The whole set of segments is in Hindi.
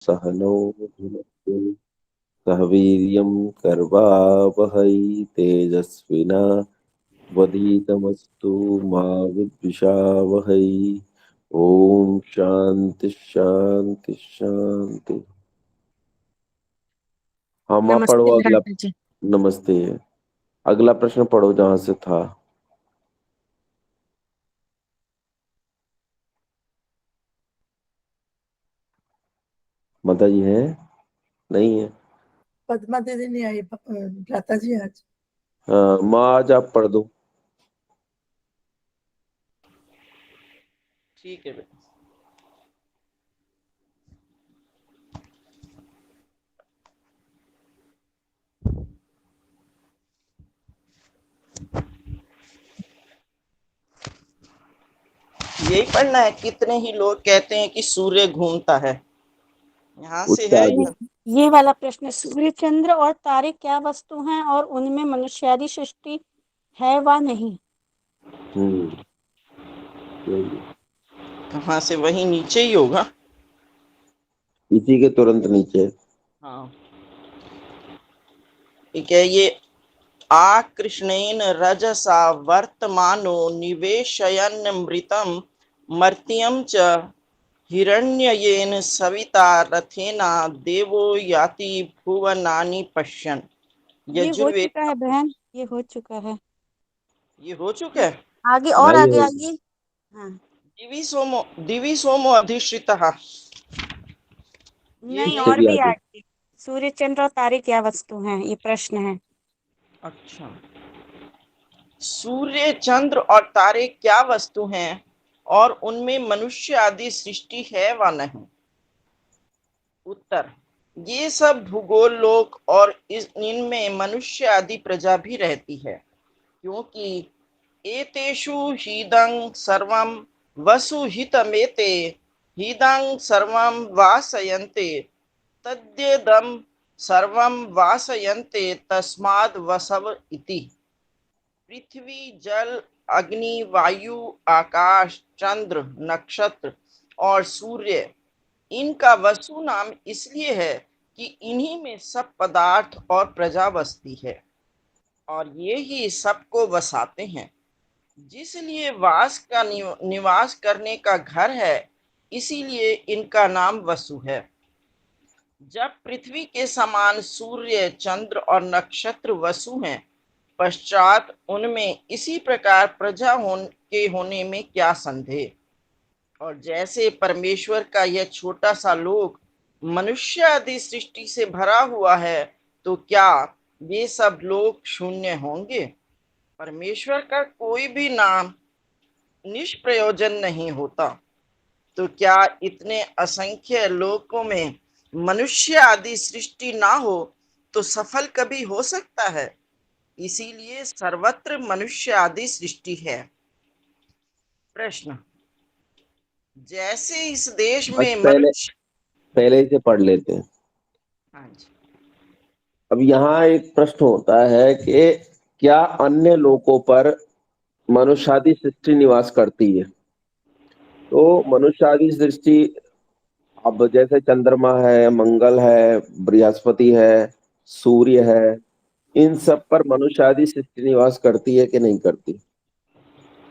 सहनौ भुनक्तु सह वीर्यं कर्वावहै तेजस्विनावधीतमस्तु मा विद्विषावहै। ओम शांति शांति शांति। हाँ माँ पढ़ो नमस्ते अगला। भ्राता जी। नमस्ते। अगला प्रश्न पढ़ो जहां से था। माता जी हैं? नहीं है। पद्मा दीदी नहीं आई भ्राता जी आज। हाँ माँ आज आप पढ़ दो। ठीक है बेटा। यही पढ़ना है। कितने ही लोग कहते हैं कि सूर्य घूमता है। यहाँ से उससे है आगे। या? ये वाला प्रश्न, सूर्य चंद्र और तारे क्या वस्तु हैं और उनमें मनुष्यादि सृष्टि है व नहीं। सही है। कहाँ से? वही नीचे ही होगा। इसी के तुरंत नीचे। हाँ ठीक है। ये आकृष्णेन रजसा वर्तमानो निवेशयन्मृतं मर्त्यं च हिरण्ययेन सविता रथेना देवो याति भुवनानि पश्यन्। ये हो यजुर्वेद। चुका है बहन, ये हो चुका है। ये हो चुका है। आगे हाँ और ये आगे हो। आगे। हाँ। दिवि सोमो अधिष्ठितः। ये नहीं, नहीं। इससे और भी भी आगे। आगे। सूर्य चंद्र और तारे क्या वस्तु हैं, ये प्रश्न है। अच्छा। सूर्य चंद्र और तारे क्या वस्तु हैं और उनमें मनुष्य आदि सृष्टि है व नहीं। उत्तर। ये सब भूगोल लोक और इनमें मनुष्य आदि प्रजा भी रहती है, क्योंकि एतेषु हीदं सर्वं वसुहितमेते हीदं सर्वं वासयन्ते तद्येदं सर्वं वासयन्ते तस्माद् वसव इति। पृथ्वी जल अग्नि वायु आकाश चंद्र नक्षत्र और सूर्य, इनका वसु नाम इसलिए है कि इन्हीं में सब पदार्थ और प्रजा बसती है और ये ही सबको बसाते हैं। जिसलिए वास का निवास करने का घर है, इसीलिए इनका नाम वसु है। जब पृथ्वी के समान सूर्य चंद्र और नक्षत्र वसु हैं, पश्चात उनमें इसी प्रकार प्रजा के होने में क्या संदेह। और जैसे परमेश्वर का यह छोटा सा लोक मनुष्य आदि सृष्टि से भरा हुआ है, तो क्या ये सब लोग शून्य होंगे। परमेश्वर का कोई भी नाम निष्प्रयोजन नहीं होता, तो क्या इतने असंख्य लोकों में मनुष्य आदि सृष्टि ना हो तो सफल कभी हो सकता है। इसीलिए सर्वत्र मनुष्य आदि सृष्टि है। प्रश्न। जैसे इस देश बस में पहले मनुष्य। पहले इसे पढ़ लेते हैं। हाँ जी। अब यहाँ एक प्रश्न होता है कि क्या अन्य लोकों पर मनुष्यादि सृष्टि निवास करती है। तो मनुष्यादि सृष्टि अब जैसे चंद्रमा है, मंगल है, बृहस्पति है, सूर्य है, इन सब पर मनुष्यादि सृष्टि निवास करती है कि नहीं करती।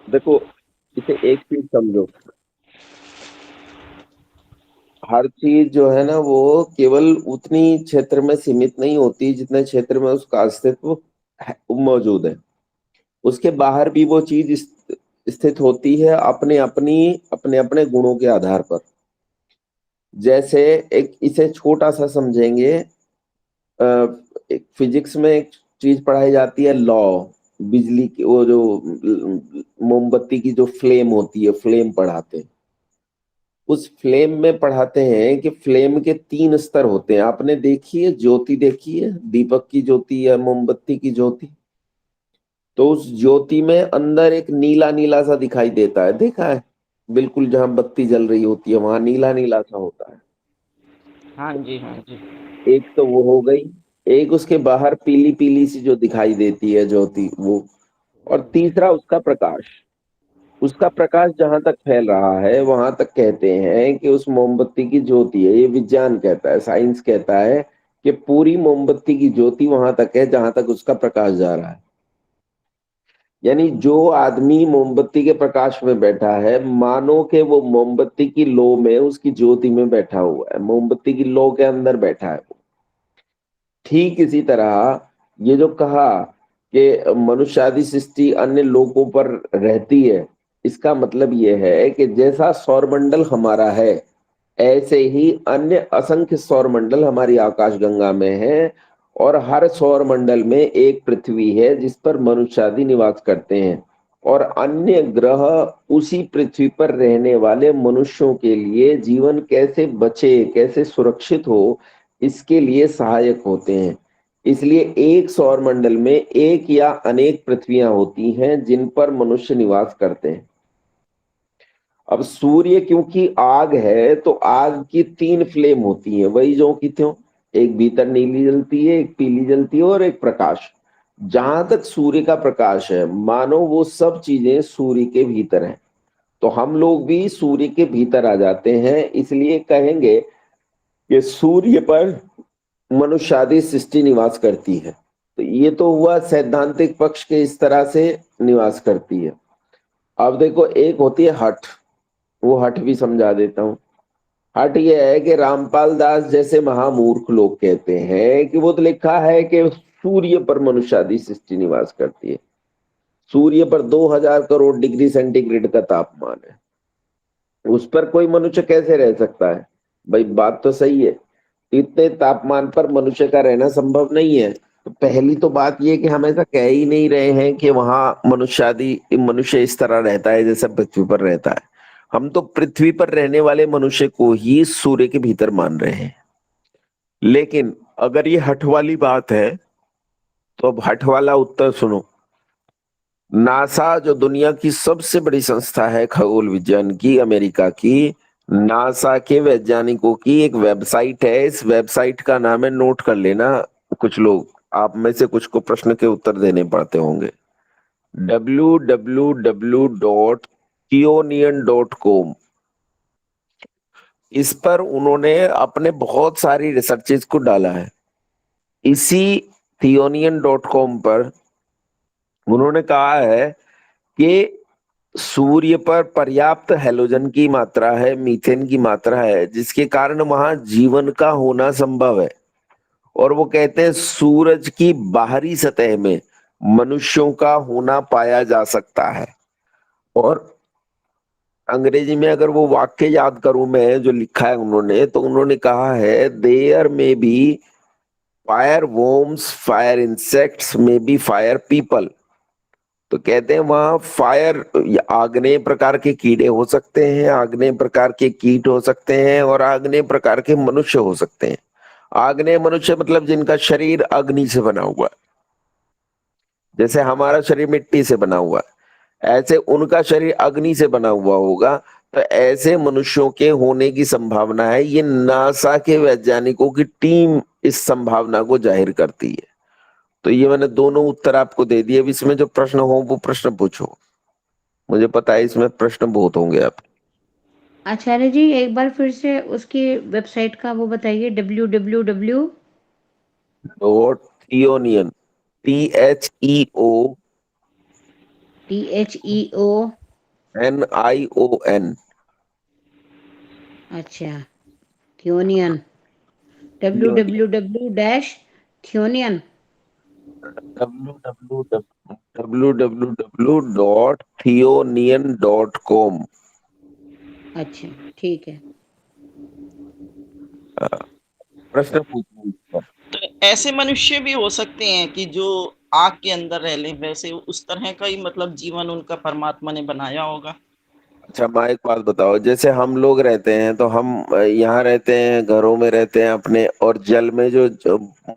देखो, इसे एक चीज समझो। हर चीज जो है ना वो केवल उतनी क्षेत्र में सीमित नहीं होती जितने क्षेत्र में उसका अस्तित्व मौजूद है। उसके बाहर भी वो चीज स्थित होती है अपने अपने गुणों के आधार पर। जैसे एक इसे छोटा सा समझेंगे। अ, एक फिजिक्स में एक चीज पढ़ाई जाती है, लॉ। बिजली की वो जो मोमबत्ती की जो फ्लेम होती है, फ्लेम पढ़ाते हैं। उस फ्लेम में पढ़ाते हैं कि फ्लेम के 3 स्तर होते हैं। आपने देखी है ज्योति, देखी है दीपक की ज्योति या मोमबत्ती की ज्योति। तो उस ज्योति में अंदर एक नीला नीला सा दिखाई देता है, देखा है। बिल्कुल जहां बत्ती जल रही होती है वहां नीला नीला सा होता है। हाँ जी। हाँ जी। एक तो वो हो गई। एक उसके बाहर पीली पीली सी जो दिखाई देती है ज्योति, वो। और तीसरा उसका प्रकाश। उसका प्रकाश जहां तक फैल रहा है वहां तक कहते हैं कि उस मोमबत्ती की ज्योति है, ये विज्ञान कहता है, साइंस कहता है कि पूरी मोमबत्ती की ज्योति वहां तक है जहां तक उसका प्रकाश जा रहा है। यानी जो आदमी मोमबत्ती के प्रकाश में बैठा है, मानो कि वो मोमबत्ती की लो में, उसकी ज्योति में बैठा हुआ है, मोमबत्ती की लो के अंदर बैठा है वो। ठीक इसी तरह ये जो कहा कि मनुष्य आदि सृष्टि अन्य लोकों पर रहती है, इसका मतलब ये है कि जैसा सौरमंडल हमारा है, ऐसे ही अन्य असंख्य सौरमंडल हमारी आकाशगंगा में है, और हर सौरमंडल में एक पृथ्वी है जिस पर मनुष्य आदि निवास करते हैं, और अन्य ग्रह उसी पृथ्वी पर रहने वाले मनुष्यों के लिए जीवन कैसे बचे, कैसे सुरक्षित हो, इसके लिए सहायक होते हैं। इसलिए एक सौरमंडल में एक या अनेक पृथ्वियां होती हैं जिन पर मनुष्य निवास करते हैं। अब सूर्य क्योंकि आग है, तो आग की 3 फ्लेम होती हैं, वही जो की त्यों, एक भीतर नीली जलती है, एक पीली जलती है, और एक प्रकाश। जहां तक सूर्य का प्रकाश है, मानो वो सब चीजें सूर्य के भीतर हैं, तो हम लोग भी सूर्य के भीतर आ जाते हैं। इसलिए कहेंगे कि सूर्य पर मनुष्य आदि सृष्टि निवास करती है। तो ये तो हुआ सैद्धांतिक पक्ष के, इस तरह से निवास करती है। अब देखो, एक होती है हठ, वो हठ भी समझा देता हूं। हठ ये है कि रामपाल दास जैसे महामूर्ख लोग कहते हैं कि वो तो लिखा है कि सूर्य पर मनुष्य आदि सृष्टि निवास करती है। सूर्य पर 2000 करोड़ डिग्री सेंटीग्रेड का तापमान है, उस पर कोई मनुष्य कैसे रह सकता है? भाई बात तो सही है, इतने तापमान पर मनुष्य का रहना संभव नहीं है। तो पहली तो बात यह कि हम ऐसा कह ही नहीं रहे हैं कि वहां मनुष्य इस तरह रहता है जैसे पृथ्वी पर रहता है। हम तो पृथ्वी पर रहने वाले मनुष्य को ही सूर्य के भीतर मान रहे हैं। लेकिन अगर ये हठ वाली बात है, तो अब हठ वाला उत्तर सुनो। नासा जो दुनिया की सबसे बड़ी संस्था है खगोल विज्ञान की, अमेरिका की, नासा के वैज्ञानिकों की एक वेबसाइट है। इस वेबसाइट का नाम है, नोट कर लेना, कुछ लोग आप में से कुछ को प्रश्न के उत्तर देने पड़ते होंगे, www.theonian.com। इस पर उन्होंने अपने बहुत सारी रिसर्चेस को डाला है। इसी theonian.com पर उन्होंने कहा है कि सूर्य पर पर्याप्त हैलोजन की मात्रा है, मीथेन की मात्रा है, जिसके कारण वहां जीवन का होना संभव है। और वो कहते हैं सूरज की बाहरी सतह में मनुष्यों का होना पाया जा सकता है। और अंग्रेजी में अगर वो वाक्य याद करूं मैं, जो लिखा है उन्होंने, तो उन्होंने कहा है, there may be fire worms, fire insects, may be fire people. तो कहते हैं वहां फायर, आग्नेय प्रकार के कीड़े हो सकते हैं, आग्नेय प्रकार के कीट हो सकते हैं, और आग्नेय प्रकार के मनुष्य हो सकते हैं। आग्नेय मनुष्य मतलब जिनका शरीर अग्नि से बना हुआ है, जैसे हमारा शरीर मिट्टी से बना हुआ है, ऐसे उनका शरीर अग्नि से बना हुआ होगा। तो ऐसे मनुष्यों के होने की संभावना है। ये नासा के वैज्ञानिकों की टीम इस संभावना को जाहिर करती है। तो ये मैंने दोनों उत्तर आपको दे दिए। अब इसमें जो प्रश्न हो वो प्रश्न पूछो, मुझे पता है इसमें प्रश्न बहुत होंगे आप। आचार्य जी एक बार फिर से उसकी वेबसाइट का वो बताइए, www। थियोनियन, THEO THEO। NION। अच्छा, थियोनियन, www-थियोनियन। www.theonian.com। अच्छा ठीक है। प्रश्न पूछो। तो ऐसे मनुष्य भी हो सकते हैं कि जो आग के अंदर रह ले, वैसे उस तरह का ही मतलब जीवन उनका परमात्मा ने बनाया होगा। अच्छा, मैं एक बात बताओ, जैसे हम लोग रहते हैं तो हम यहाँ रहते हैं, घरों में रहते हैं अपने, और जल में जो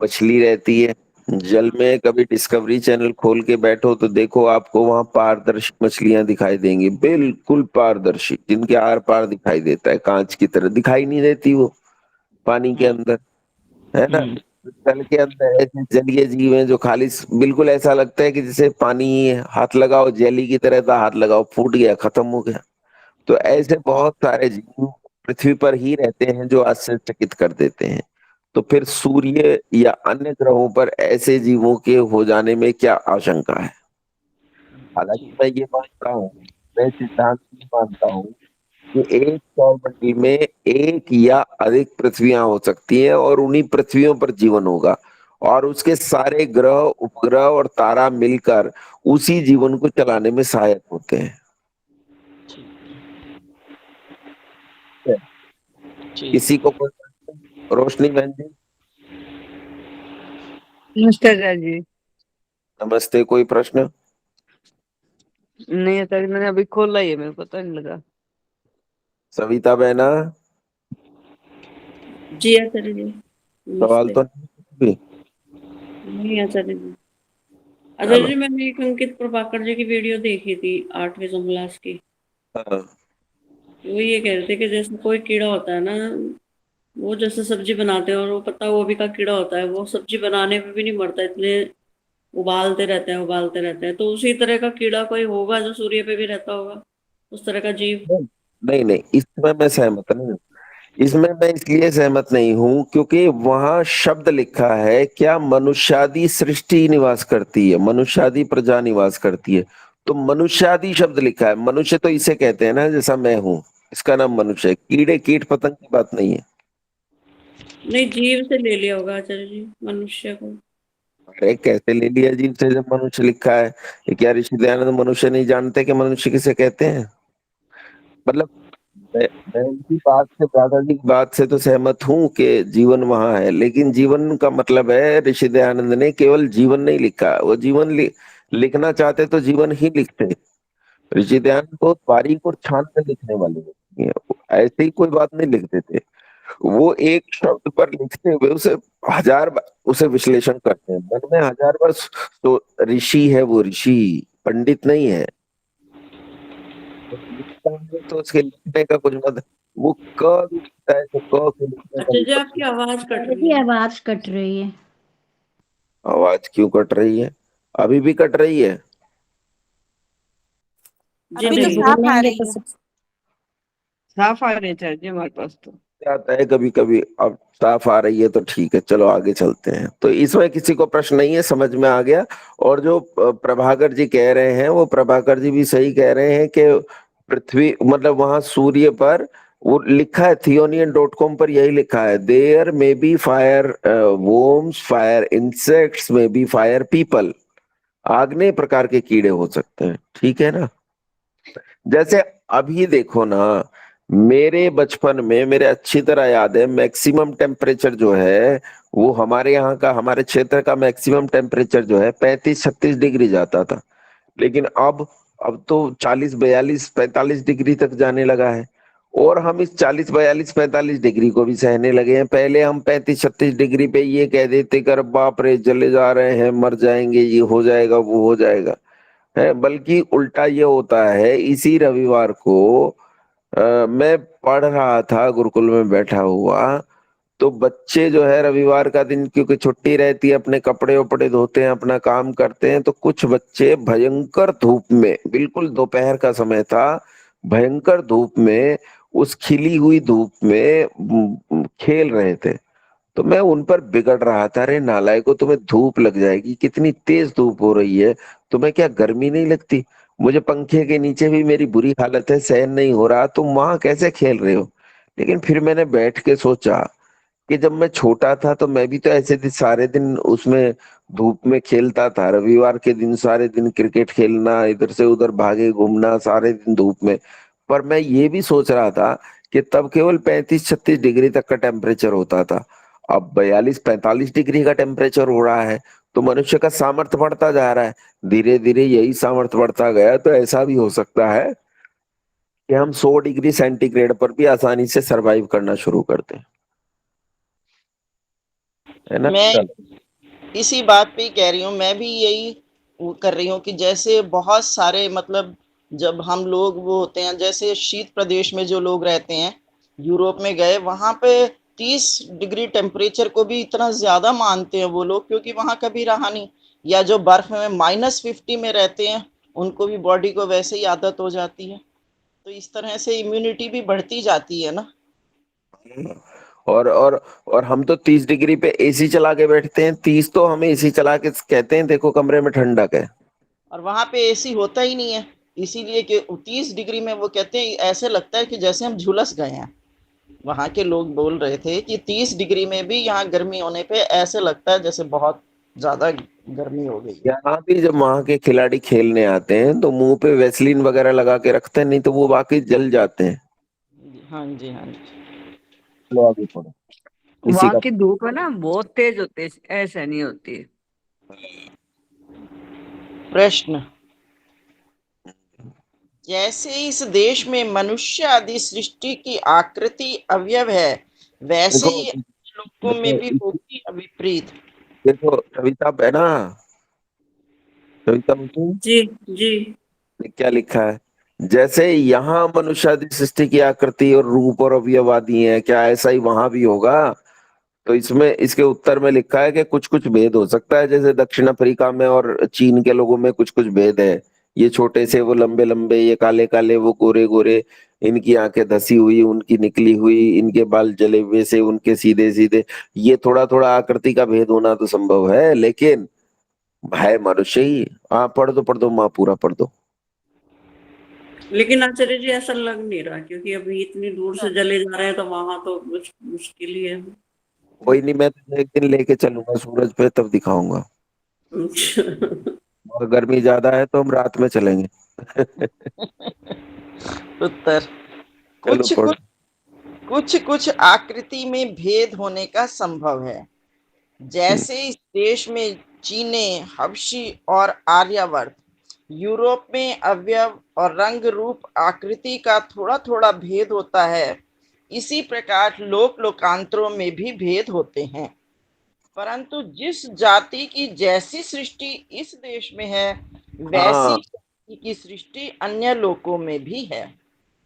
मछली रहती है, जल में कभी डिस्कवरी चैनल खोल के बैठो तो देखो, आपको वहां पारदर्शी मछलियां दिखाई देंगी, बिल्कुल पारदर्शी, जिनके आर पार दिखाई देता है, कांच की तरह दिखाई नहीं देती वो पानी के अंदर, है ना। जल के अंदर ऐसे जलीय जीव हैं जो खाली बिल्कुल ऐसा लगता है कि जैसे पानी हाथ लगाओ जेली की तरह था, हाथ लगाओ फूट गया, खत्म हो गया। तो ऐसे बहुत सारे जीव पृथ्वी पर ही रहते हैं जो आश्चर्यचकित कर देते हैं। तो फिर सूर्य या अन्य ग्रहों पर ऐसे जीवों के हो जाने में क्या आशंका है? हालांकि मैं ये मानता हूँ, मैं सिद्धांत में मानता हूँ कि एक सौरमंडल में एक या अधिक पृथ्वियां हो सकती हैं और उन्हीं पृथ्वियों पर जीवन होगा, और उसके सारे ग्रह उपग्रह और तारा मिलकर उसी जीवन को चलाने में सहायक होते हैं। ठीक। किसी को कोई प्रश्न? रोशनी बहन जी नमस्ते आचार्य जी। नमस्ते, कोई प्रश्न? नहीं आचार्य, मैंने अभी खोला ही है, मेरे को पता नहीं लगा। सविता बहना, जी आचार्य जी। सवाल नमस्ते। तो नहीं? नहीं आचार्य जी। आचार्य चलो। जी, मैंने एक अंकित प्रभाकर जी की वीडियो देखी थी 8वीं क्लास की। हाँ, वो ये कह रहे थे कि जैसे कोई कीड़ा होता है ना, वो जैसे सब्जी बनाते हैं और वो पत्ता गोभी का कीड़ा होता है, वो सब्जी बनाने पे भी नहीं मरता, इतने उबालते रहते हैं। तो उसी तरह का कीड़ा कोई होगा जो सूर्य पे भी रहता होगा, उस तरह का जीव। नहीं नहीं नहीं, इसमें मैं सहमत नहीं हूँ। इसमें मैं इसलिए सहमत नहीं हूं क्योंकि वहां शब्द लिखा है, क्या मनुष्यादि सृष्टि निवास करती है, मनुष्यादि प्रजा निवास करती है। तो मनुष्यादि शब्द लिखा है, मनुष्य तो इसे कहते हैं ना, जैसा मैं हूं, इसका नाम मनुष्य है। कीड़े कीट पतंग की बात नहीं है। नहीं, जीव से ले लिया होगा आचार्य जी, मनुष्य को। अरे कैसे ले लिया जीव से जब मनुष्य लिखा है? ये क्या ऋषि दयानंद मनुष्य नहीं जानते कि मनुष्य किसे कहते हैं? मतलब मैं उनकी बात से, दादाजी की बात से तो सहमत हूँ कि जीवन वहां है, लेकिन जीवन का मतलब है, ऋषि दयानंद ने केवल जीवन नहीं लिखा, वो जीवन लिखना चाहते तो जीवन ही लिखते। ऋषि दयानंद तो बारीक और छान कर लिखने वाले व्यक्ति हैं, वो ऐसे ही कोई बात नहीं लिख देते। वो एक शब्द पर लिखते हुए उसे हजार बार उसे विश्लेषण करते हैं, मन में हजार बार। तो ऋषि है वो, ऋषि, पंडित नहीं है। तो लिखता है तो उसके लिखने का कुछ मतलब, वो क भी लिखता है तो क के लिखने का अच्छा भी जी, आपकी मतलब। आवाज कट आचार्य रही जी है। आवाज कट रही है। आवाज क्यों कट रही है? अभी भी कट रही है? जी अभी तो नहीं। साफ आ बोलेंगे रही तो है। साफ आ रही है आचार्य जी हमारे पास तो। आता है कभी कभी, अब साफ आ रही है तो ठीक है, चलो आगे चलते हैं। तो इसमें किसी को प्रश्न नहीं है, समझ में आ गया। और जो प्रभाकर जी कह रहे हैं, वो प्रभाकर जी भी सही कह रहे हैं कि पृथ्वी मतलब वहां सूर्य पर, वो लिखा है theonian.com पर, यही लिखा है, there may be fire worms, fire insects, may be fire people. आग्नेय प्रकार के कीड़े हो सकते हैं, ठीक है ना। जैसे अभी देखो ना, मेरे बचपन में मेरे अच्छी तरह याद है, मैक्सिमम टेम्परेचर जो है वो हमारे यहाँ का, हमारे क्षेत्र का मैक्सिमम टेम्परेचर जो है 35-36 डिग्री जाता था। लेकिन अब तो 40-42-45 डिग्री तक जाने लगा है। और हम इस 40-42-45 डिग्री को भी सहने लगे हैं। पहले हम 35-36 डिग्री पे ये कह देते कर, बाप रे जले जा रहे हैं, मर जाएंगे, ये हो जाएगा वो हो जाएगा, है। बल्कि उल्टा ये होता है। इसी रविवार को मैं पढ़ रहा था गुरुकुल में बैठा हुआ, तो बच्चे जो है रविवार का दिन क्योंकि छुट्टी रहती है, अपने कपड़े वपड़े धोते हैं, अपना काम करते हैं, तो कुछ बच्चे भयंकर धूप में, बिल्कुल दोपहर का समय था, भयंकर धूप में, उस खिली हुई धूप में खेल रहे थे। तो मैं उन पर बिगड़ रहा था, अरे नालायकों, तुम्हें धूप लग जाएगी, कितनी तेज धूप हो रही है, तुम्हें क्या गर्मी नहीं लगती? मुझे पंखे के नीचे भी मेरी बुरी हालत है, सहन नहीं हो रहा, तुम वहां कैसे खेल रहे हो? लेकिन फिर मैंने बैठ के सोचा कि जब मैं छोटा था तो मैं भी तो ऐसे दिन, सारे दिन उसमें धूप में खेलता था। रविवार के दिन सारे दिन क्रिकेट खेलना, इधर से उधर भागे घूमना, सारे दिन धूप में। पर मैं ये भी सोच रहा था कि तब केवल 35-36 डिग्री तक का टेम्परेचर होता था, अब 42-45 डिग्री का टेम्परेचर हो रहा है। तो मनुष्य का सामर्थ्य बढ़ता जा रहा है, धीरे धीरे यही सामर्थ्य बढ़ता गया तो ऐसा भी हो सकता है कि हम 100 डिग्री सेंटीग्रेड पर भी आसानी से सरवाइव करना शुरू कर दें, है ना। मैं चलो। इसी बात पे ही कह रही हूँ, मैं भी यही वो कर रही हूँ कि जैसे बहुत सारे मतलब जब हम लोग वो होते हैं, जैसे शीत प्रदेश में जो लोग रहते हैं, यूरोप में गए, वहां पे 30 डिग्री टेम्परेचर को भी इतना ज्यादा मानते हैं वो लोग, क्योंकि वहां कभी रहा नहीं। या जो बर्फ में -50 में रहते हैं, उनको भी बॉडी को वैसे ही आदत हो जाती है। तो इस तरह से इम्यूनिटी भी बढ़ती जाती है ना। और हम तो 30 डिग्री पे एसी चला के बैठते हैं, 30 तो हमें एसी चला के कहते हैं देखो कमरे में ठंडक है। और वहां पे एसी होता ही नहीं है, इसीलिए कि 30 डिग्री में वो कहते हैं ऐसे लगता है कि जैसे हम झुलस गए हैं। वहां के लोग बोल रहे थे कि 30 डिग्री में भी यहाँ गर्मी होने पे ऐसे लगता है जैसे बहुत ज्यादा गर्मी हो गई है। यहाँ भी जब वहां के खिलाड़ी खेलने आते हैं तो मुंह पे वैसलीन वगैरह लगा के रखते हैं, नहीं तो वो वाकई जल जाते हैं। हाँ जी, हाँ जी। चलो आगे पढ़ो। इसी वहां का की धूप है ना बहुत तेज होती है, ऐसा नहीं होती है। प्रश्न, जैसे इस देश में मनुष्य आदि सृष्टि की आकृति अवयव है, वैसे देखो ही अन्य लोकों में भी होती है विपरीत। देखो कविता है ना, कविता में जी जी। क्या लिखा है? जैसे यहाँ मनुष्य आदि सृष्टि की आकृति और रूप और अवयव आदि है, क्या ऐसा ही वहां भी होगा? तो इसमें इसके उत्तर में लिखा है कि कुछ कुछ भेद हो सकता है, जैसे दक्षिण अफ्रीका में और चीन के लोगों में कुछ कुछ भेद है। ये छोटे से, वो लंबे लंबे, ये काले काले, वो गोरे गोरे, इनकी आंखें धसी हुई, उनकी निकली हुई, इनके बाल जले हुए से, उनके सीधे सीधे। ये थोड़ा थोड़ा आकृति का भेद होना तो संभव है, लेकिन है मनुष्य ही। हाँ पढ़ दो माँ, पूरा पढ़ दो। लेकिन आचार्य जी ऐसा लग नहीं रहा, क्योंकि अभी इतनी दूर से जले जा रहे हैं तो वहां तो कुछ मुश्किल ही है। कोई नहीं, मैं तुझे एक दिन लेके चलूंगा सूरज पे, तब दिखाऊंगा। और गर्मी ज्यादा है तो हम रात में चलेंगे। उत्तर, चलो कुछ पढ़ो। कुछ कुछ कुछ आकृति में भेद होने का संभव है। जैसे इस देश में चीने, हबशी और आर्यावर्त, यूरोप में अवयव और रंग रूप आकृति का थोड़ा थोड़ा भेद होता है, इसी प्रकार लोक लोकांतरों में भी भेद होते हैं। परंतु जिस जाति की जैसी सृष्टि इस देश में है, वैसी हाँ जाति की सृष्टि अन्य लोकों में भी है।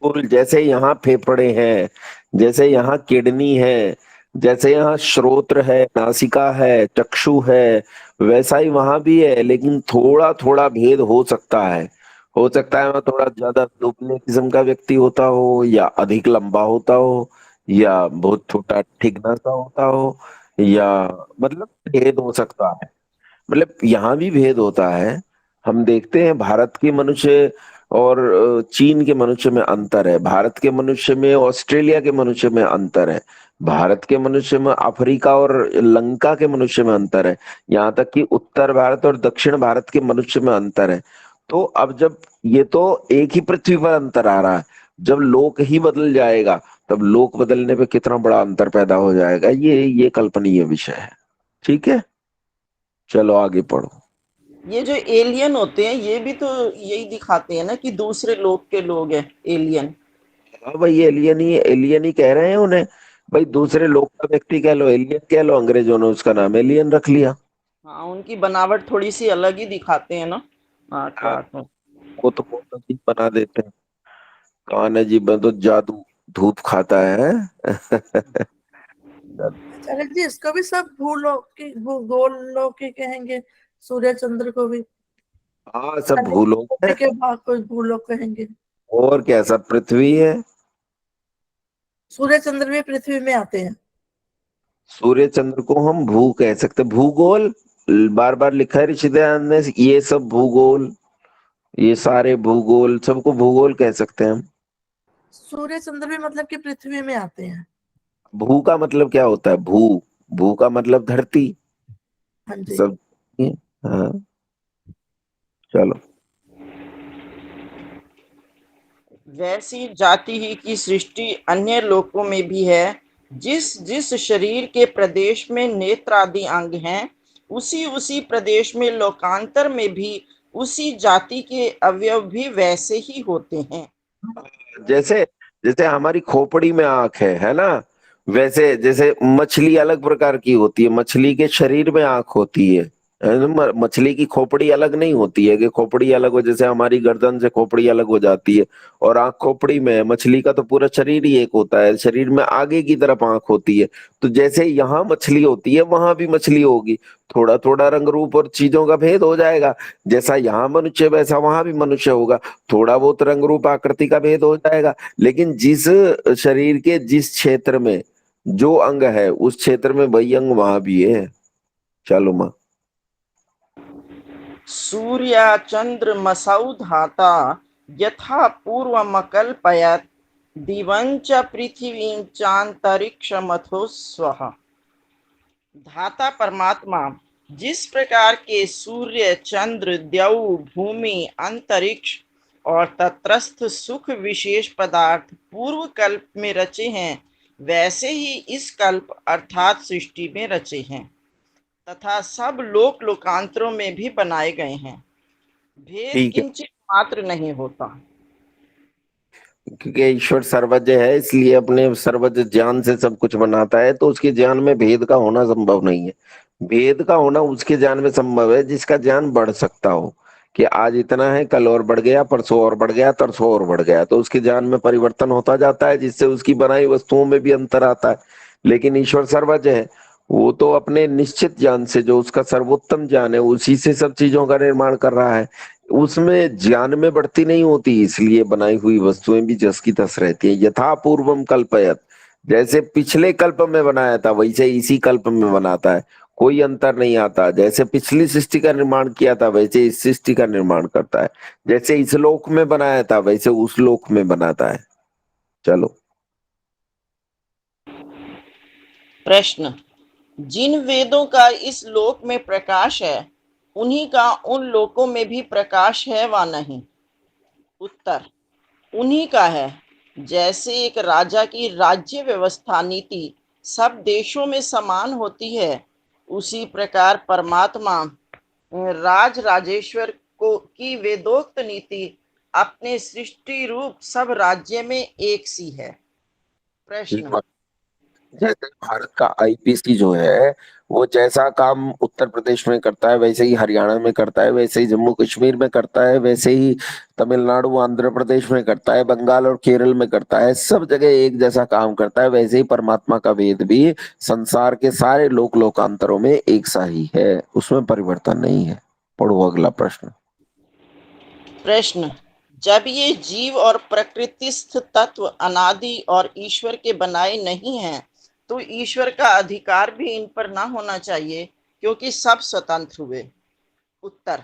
बिल्कुल, जैसे यहाँ फेफड़े हैं, जैसे यहाँ किडनी है, जैसे यहाँ श्रोत्र है, नासिका है, चक्षु है, वैसा ही वहां भी है, लेकिन थोड़ा थोड़ा भेद हो सकता है। हो सकता है वहाँ थोड़ा ज्यादा दुबले किस्म का व्यक्ति होता हो, या अधिक लंबा होता हो, या बहुत छोटा ठिगना सा होता हो, या मतलब भेद हो सकता है। मतलब यहाँ भी भेद होता है। हम देखते हैं भारत के मनुष्य और चीन के मनुष्य में अंतर है, भारत के मनुष्य में ऑस्ट्रेलिया के मनुष्य में अंतर है, भारत के मनुष्य में अफ्रीका और लंका के मनुष्य में अंतर है, यहाँ तक कि उत्तर भारत और दक्षिण भारत के मनुष्य में अंतर है। तो अब जब ये तो एक ही पृथ्वी पर अंतर आ रहा है, जब लोक ही बदल जाएगा, तब लोक बदलने पे कितना बड़ा अंतर पैदा हो जाएगा, ये कल्पनीय विषय है। ठीक है, चलो आगे पढ़ो। ये जो एलियन होते हैं, ये भी तो यही दिखाते हैं ना कि दूसरे लोग के लोग हैं एलियन। हाँ भाई, एलियन ही कह रहे हैं उन्हें। भाई दूसरे लोग का व्यक्ति कह लो, एलियन कह लो, अंग्रेजों ने उसका नाम एलियन रख लिया। हाँ, उनकी बनावट थोड़ी सी अलग ही दिखाते हैं ना, आठ हाँ, आठ में। वो तो बहुत अजीब बना देते हैं। कान अजीब है तो जादू धूप खाता है। आचार्य जी इसको भी सब भूगोल लोक ही कहेंगे, सूर्य चंद्र को भी हाँ सब भूलोक है, के भाग को भूलोक कहेंगे। और क्या, सब पृथ्वी है। सूर्य चंद्र भी पृथ्वी में आते हैं। सूर्य चंद्र को हम भू कह सकते, भूगोल बार बार लिखा है ऋषि दयानंद ने, ये सब भूगोल, ये सारे भूगोल, सबको भूगोल कह सकते हैं हम। सूर्य चंद्र भी मतलब कि पृथ्वी में आते हैं। भू का मतलब क्या होता है? भू, भू का मतलब धरती। हाँ जी। सब, हाँ चलो। वैसी जाति ही की सृष्टि अन्य लोकों में भी है। जिस जिस शरीर के प्रदेश में नेत्र आदि अंग हैं, उसी उसी प्रदेश में लोकांतर में भी उसी जाति के अवयव भी वैसे ही होते हैं। जैसे जैसे हमारी खोपड़ी में आंख है ना, वैसे जैसे मछली अलग प्रकार की होती है, मछली के शरीर में आंख होती है, मछली की खोपड़ी अलग नहीं होती है कि खोपड़ी अलग हो, जैसे हमारी गर्दन से खोपड़ी अलग हो जाती है और आंख खोपड़ी में है। मछली का तो पूरा शरीर ही एक होता है, शरीर में आगे की तरफ आंख होती है। तो जैसे यहाँ मछली होती है वहां भी मछली होगी, थोड़ा थोड़ा रंग रूप और चीजों का भेद हो जाएगा। जैसा यहाँ मनुष्य वैसा वहां भी मनुष्य होगा, थोड़ा बहुत रंग रूप आकृति का भेद हो जाएगा। लेकिन जिस शरीर के जिस क्षेत्र में जो अंग है उस क्षेत्र में वही अंग वहां भी है। चलो माँ। सूर्य चंद्रमसौ धाता यथा पूर्वमकल्पयत् दिवं च पृथिवीं चान्तरिक्षमथो स्वः। धाता परमात्मा जिस प्रकार के सूर्य चंद्र द्यौ भूमि अंतरिक्ष और तत्रस्थ सुख विशेष पदार्थ पूर्व कल्प में रचे हैं, वैसे ही इस कल्प अर्थात सृष्टि में रचे हैं तथा सब लोक लोकांतरों में भी बनाए गए हैं। भेद ठीक है, किंचित मात्र नहीं होता। क्योंकि ईश्वर सर्वज्ञ है इसलिए अपने सर्वज्ञ ज्ञान से सब कुछ बनाता है, तो उसके ज्ञान में भेद का होना संभव नहीं है। भेद का होना उसके ज्ञान में संभव है जिसका ज्ञान बढ़ सकता हो, कि आज इतना है कल और बढ़ गया, परसों और बढ़ गया, तरसों और बढ़ गया, तो उसके ज्ञान में परिवर्तन होता जाता है जिससे उसकी बनाई वस्तुओं में भी अंतर आता है। लेकिन ईश्वर सर्वज्ञ है, वो तो अपने निश्चित ज्ञान से, जो उसका सर्वोत्तम ज्ञान है, उसी से सब चीजों का निर्माण कर रहा है। उसमें ज्ञान में बढ़ती नहीं होती, इसलिए बनाई हुई वस्तुएं भी जस की तस रहती है। यथा पूर्वम कल्पयत, जैसे पिछले कल्प में बनाया था वैसे इसी कल्प में बनाता है, कोई अंतर नहीं आता। जैसे पिछली सृष्टि का निर्माण किया था वैसे इस सृष्टि का निर्माण करता है, जैसे इस लोक में बनाया था वैसे उस लोक में बनाता है। चलो। प्रश्न, जिन वेदों का इस लोक में प्रकाश है उन्हीं का उन लोकों में भी प्रकाश है वा नहीं? उत्तर, उन्हीं का है। जैसे एक राजा की राज्य व्यवस्था नीति सब देशों में समान होती है, उसी प्रकार परमात्मा राज राजेश्वर को की वेदोक्त नीति अपने सृष्टि रूप सब राज्य में एक सी है। प्रश्न, जैसे भारत का आईपीसी जो है वो जैसा काम उत्तर प्रदेश में करता है वैसे ही हरियाणा में करता है, वैसे ही जम्मू कश्मीर में करता है, वैसे ही तमिलनाडु आंध्र प्रदेश में करता है, बंगाल और केरल में करता है, सब जगह एक जैसा काम करता है। वैसे ही परमात्मा का वेद भी संसार के सारे लोक लोकांतरों में एक सा ही है, उसमें परिवर्तन नहीं है। पढ़ो अगला प्रश्न। प्रश्न, जब ये जीव और प्रकृतिस्थ तत्व अनादि और ईश्वर के बनाए नहीं हैं, तो ईश्वर का अधिकार भी इन पर ना होना चाहिए क्योंकि सब स्वतंत्र हुए। उत्तर,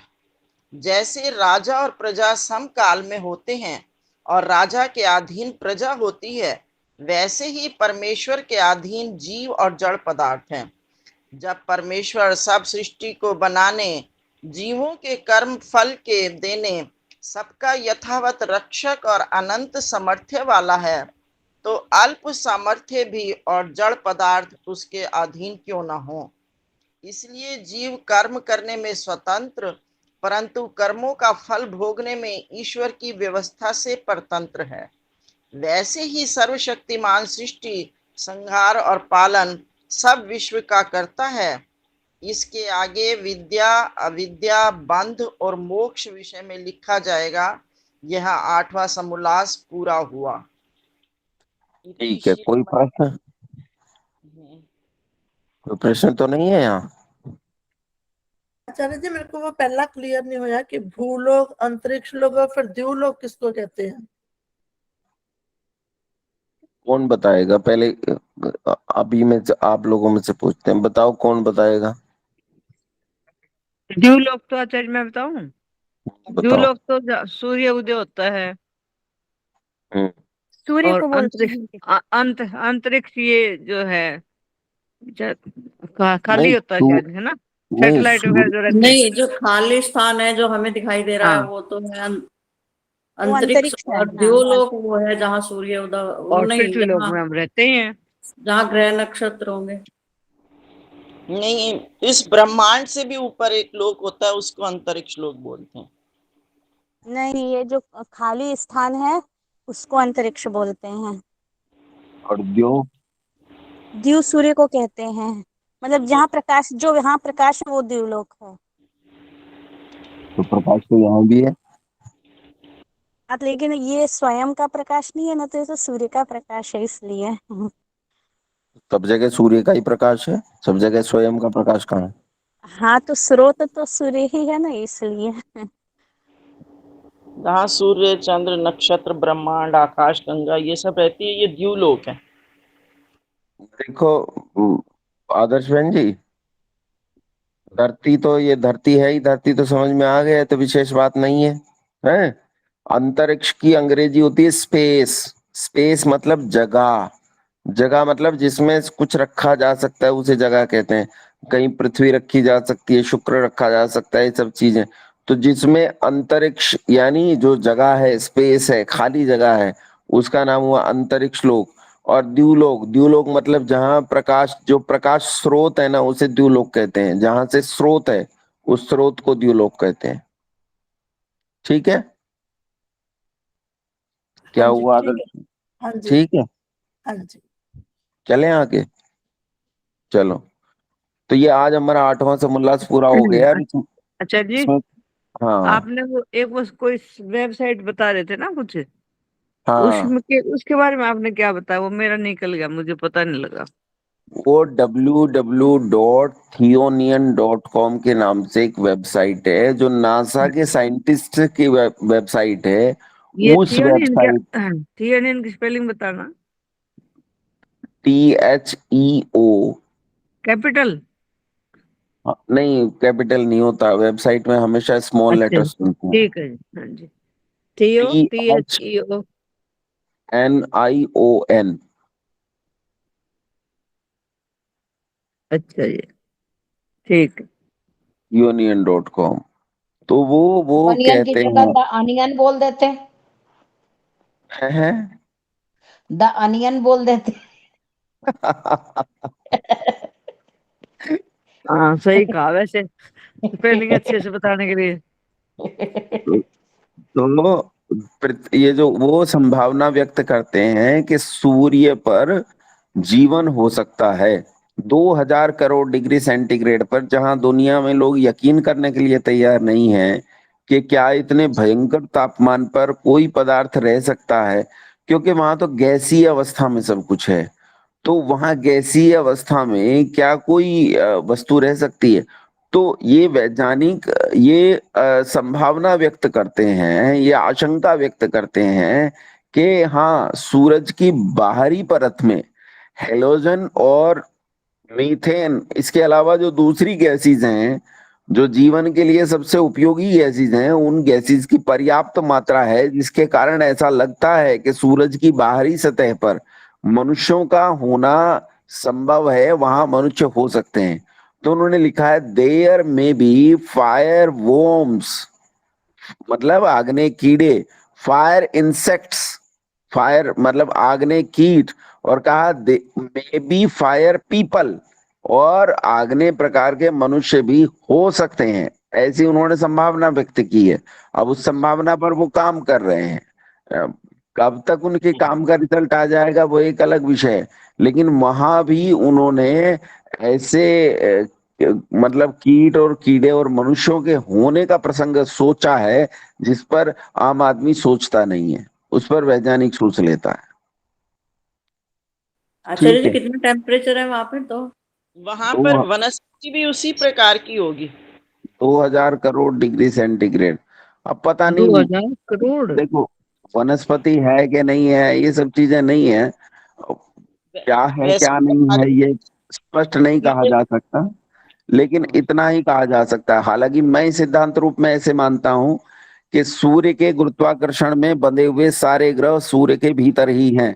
जैसे राजा और प्रजा समकाल में होते हैं और राजा के अधीन प्रजा होती है, वैसे ही परमेश्वर के अधीन जीव और जड़ पदार्थ हैं। जब परमेश्वर सब सृष्टि को बनाने, जीवों के कर्म फल के देने, सबका यथावत रक्षक और अनंत सामर्थ्य वाला है, तो अल्प सामर्थ्य भी और जड़ पदार्थ उसके अधीन क्यों न हो। इसलिए जीव कर्म करने में स्वतंत्र, परंतु कर्मों का फल भोगने में ईश्वर की व्यवस्था से परतंत्र है। वैसे ही सर्वशक्तिमान सृष्टि, संहार और पालन सब विश्व का करता है। इसके आगे विद्या, अविद्या, बंध और मोक्ष विषय में लिखा जाएगा। यह 8वां समोल्लास पूरा हुआ। ठीक है, कोई प्रश्न? कोई प्रश्न तो नहीं है यहाँ? आचार्य जी, मेरे को वो पहला क्लियर नहीं हुआ कि भूलोक, अंतरिक्ष लोक और फिर द्यूलोक किसको कहते हैं? कौन बताएगा पहले? अभी में आप लोगों में से पूछते हैं, बताओ कौन बताएगा? द्यूलोक तो आचार्य मैं बताऊं, बताओ। द्यूलोक तो सूर्य उदय होता है हम्म। सूर्य और को बोलते अंतरिक्ष हैं। अंतरिक्ष ये जो है खाली नहीं होता है शायद, है ना? नहीं, सैटेलाइट वगैरह जो रहते हैं। नहीं, जो खाली स्थान है जो हमें दिखाई दे रहा है हाँ, वो तो है वो अंतरिक्ष, अंतरिक्ष है। और हाँ, द्यूलोक वो है जहाँ सूर्य उदय, वो और नहीं, पृथ्वी लोक जहाँ में हम रहते ही हैं। जहाँ ग्रह नक्षत्र होंगे। नहीं, इस ब्रह्मांड से भी ऊपर एक लोक होता है, उसको अंतरिक्ष लोक बोलते हैं। नहीं, ये जो खाली स्थान है उसको अंतरिक्ष बोलते हैं। और द्यो? द्यू सूर्य को कहते हैं। मतलब जहाँ प्रकाश, जो यहाँ प्रकाश है वो द्यूलोक है। तो प्रकाश तो यहाँ भी है। लेकिन ये स्वयं का प्रकाश नहीं है ना, तो ये तो सूर्य का प्रकाश है इसलिए। सब जगह सूर्य का ही प्रकाश है, सब जगह स्वयं का प्रकाश कहाँ है? हाँ, तो स्रोत तो सूर्य ही है ना, इसलिए। जहाँ सूर्य, चंद्र, नक्षत्र, ब्रह्मांड, आकाश गंगा ये सब रहती है, ये द्यूलोक है। देखो आदर्श बहन जी, धरती तो ये धरती है ही, धरती तो समझ में आ गया, तो विशेष बात नहीं है। हैं? अंतरिक्ष की अंग्रेजी होती है स्पेस। स्पेस मतलब जगह। जगह मतलब जिसमें कुछ रखा जा सकता है उसे जगह कहते हैं। कहीं पृथ्वी रखी जा सकती है, शुक्र रखा जा सकता है, ये सब चीजें। तो जिसमें अंतरिक्ष यानी जो जगह है, स्पेस है, खाली जगह है, उसका नाम हुआ अंतरिक्ष लोक। और द्यूलोक, द्यूलोक मतलब जहां प्रकाश, जो प्रकाश स्रोत है ना, उसे द्यूलोक कहते हैं। जहां से स्रोत है उस स्रोत को द्यूलोक कहते हैं। ठीक है? क्या हाँ जी, हुआ ठीक अगर? है। हाँ जी। ठीक है, हाँ जी। चलें आगे। चलो, तो ये आज हमारा 8वां समोल्लास पूरा हो गया। और अच्छा जी, इसमें हाँ आपने वो एक बस कोई वेबसाइट बता रहे थे ना कुछ, हाँ, उसके बारे में आपने क्या बताया? वो मेरा निकल गया, मुझे पता नहीं लगा। वो www.theonian.com के नाम से एक वेबसाइट है, जो नासा के साइंटिस्ट की वेबसाइट है। ये उस थियोनियन क्या? वेबसाइट थियोनियन की स्पेलिंग बताना। THEO। कैपिटल? नहीं, कैपिटल नहीं होता, वेबसाइट में हमेशा स्मॉल अच्छा, लेटर्स मिलते हैं। ठीक है जी, हाँ जी। थियो, THEO। THNION। अच्छा जी, ठीक है। union.com। तो वो ऑनियन की कहते जगह हैं। द अनियन बोल देते। हैं? द अनियन बोल देते। हाँ, सही कहा वैसे, स्पेलिंग अच्छे से बताने के लिए। तो ये जो वो संभावना व्यक्त करते हैं कि सूर्य पर जीवन हो सकता है 2000 करोड़ डिग्री सेंटीग्रेड पर, जहां दुनिया में लोग यकीन करने के लिए तैयार नहीं है कि क्या इतने भयंकर तापमान पर कोई पदार्थ रह सकता है, क्योंकि वहां तो गैसीय अवस्था में सब कुछ है। तो वहां गैसीय अवस्था में क्या कोई वस्तु रह सकती है? तो ये वैज्ञानिक ये संभावना व्यक्त करते हैं, ये आशंका व्यक्त करते हैं कि हाँ, सूरज की बाहरी परत में हेलोजन और मीथेन, इसके अलावा जो दूसरी गैसेज हैं, जो जीवन के लिए सबसे उपयोगी गैसेज हैं, उन गैसेज की पर्याप्त मात्रा है, जिसके कारण ऐसा लगता है कि सूरज की बाहरी सतह पर मनुष्यों का होना संभव है, वहां मनुष्य हो सकते हैं। तो उन्होंने लिखा है there may be fire worms, मतलब आग्नेय कीड़े, फायर इंसेक्ट्स, फायर मतलब आग्नेय कीट, और कहा मे बी फायर पीपल, और आग्नेय प्रकार के मनुष्य भी हो सकते हैं। ऐसी उन्होंने संभावना व्यक्त की है। अब उस संभावना पर वो काम कर रहे हैं। कब तक उनके काम का रिजल्ट आ जाएगा वो एक अलग विषय है, लेकिन वहां भी उन्होंने ऐसे मतलब कीट और कीड़े और मनुष्यों के होने का प्रसंग सोचा है, जिस पर आम आदमी सोचता नहीं है, उस पर वैज्ञानिक सोच लेता है। आचार्य ठीक जी, है। कितना टेम्परेचर है वहां पर तो? वहां पर दो वनस्पति भी उसी प्रकार की होगी। 2000 करोड़ डिग्री सेंटीग्रेड। अब पता नहीं, 2000 करोड़? देखो वनस्पति है कि नहीं है, ये सब चीजें नहीं है, क्या है वैसे क्या तो नहीं है ये स्पष्ट नहीं कहा आगे- जा सकता। लेकिन इतना ही कहा जा सकता है, हालांकि मैं सिद्धांत रूप में ऐसे मानता हूं कि सूर्य के गुरुत्वाकर्षण में बंधे हुए सारे ग्रह सूर्य के भीतर ही हैं।